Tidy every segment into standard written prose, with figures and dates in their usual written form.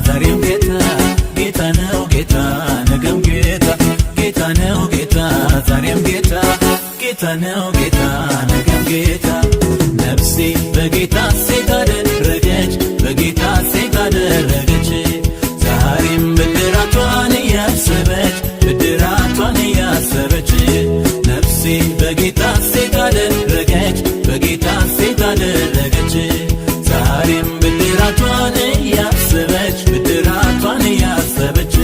ዛሬም ጌታ ጌታ ነው ጌታ ነገም ጌታ ጌታ ነው ጌታ ዛሬም ጌታ ጌታ ነው ጌታ ነገም ጌታ ነፍሴ በጌታ ሴት አደረገች በጌታ ሴት አደረገች ዛሬም ብድራቷን እያሰበች ብድራቷን እያሰበች ነፍሴ በጌታ ሴት አደረገች በጌታ ሴት አደረገች ዛሬም ብድራቷን እያሰበች ብድራቷን እያሰበች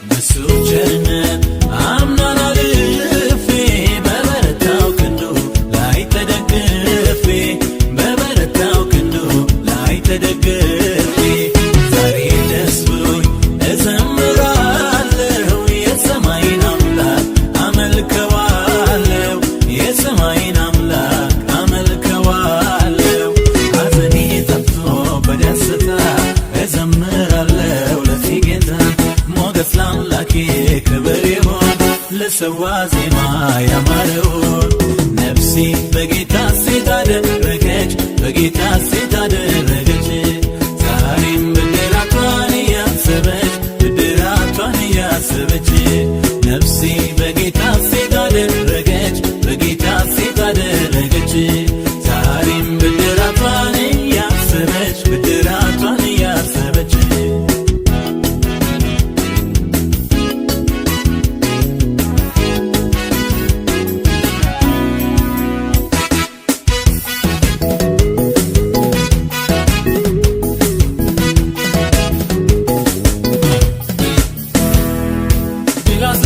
በሱ ቸርነት አምናን አልፌ በበረታው ክንዱ ላይ ተደግፌ በበረታው ክንዱ ላይ ተደግፌ ዛሬ ደስ ብሎኝ እዘምራለሁ የሰማይን አምላክ አመልከዋለሁ የሰማይን አምላክ አመልከዋለሁ ሐዘኔ ጠፍቶ በደስታ እዘምራለሁ ለዚህ ጌታ ሞገስ ለአምላኬ ክብር ይሁን ልሰዋ ዜማ ያማረውን ነፍሴ በጌታ ሴት አደረገች በጌታ ሴት አደረገች ዛሬም ብድራቷን እያሰበች ብድራቷን እያሰበች ነፍሴ በጌታ ሴት አደረገች በጌታ ሴት አደረገች ዛሬም ብድራቷን እያሰበች ብድራቷን እያሰበች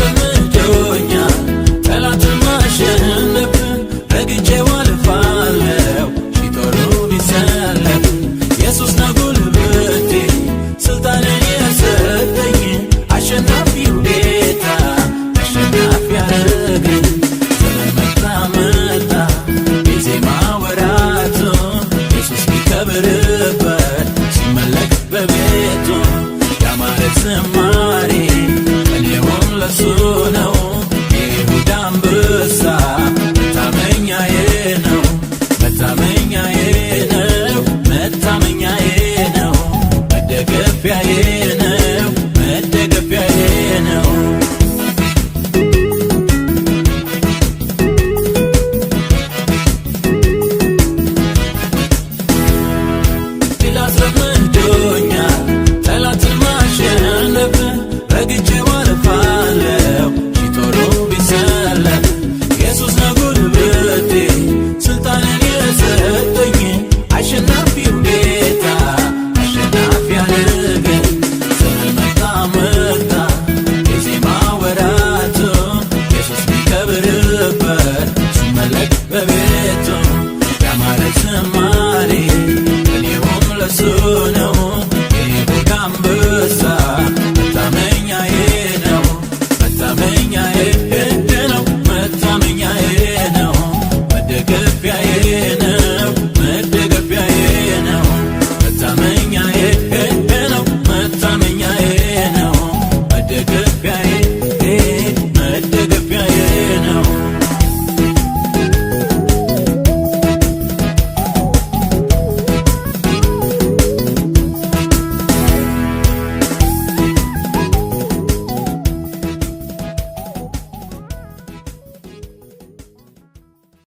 አስለምዶኛል ጠላትን ማሸነፍ ረግጬው አልፋለሁ ሺህ ጦሩ ቢሰለፍ ኢየሱስ ነው ጉልበቴ ስልጣንን የሰጠኝ አሸናፊው ጌታ አሸናፊ ያደረገኝ ዘመን መጣ መጣ የዜማ ወራቱ ኢየሱስ ቢከብርበት ሲመለክ በቤቱ ያማረ ዝማሬ ቀኔውን ለሱ ነው የይሁዳ አንበሳ መታመኛዬ ነው መታመኛዬ ነው መታመኛዬ ነው መደገፊያዬ ነው መደገፊያዬ ነው ድል አስለምዶኛል ጠላትን ማሸነፍ ረግጬው አልፋለሁ ሺህ ጦሩ ቢሰለፍ ኢየሱስ ነው ጉልበቴ ስልጣንን የሰጠኝ አሸናፊው ጌታ አሸናፊ ያደረገኝ ዘመን መጣ መጣ የዜማ ወራቱ ኢየሱስ ቢከብርበት ሲመለክ በቤቱ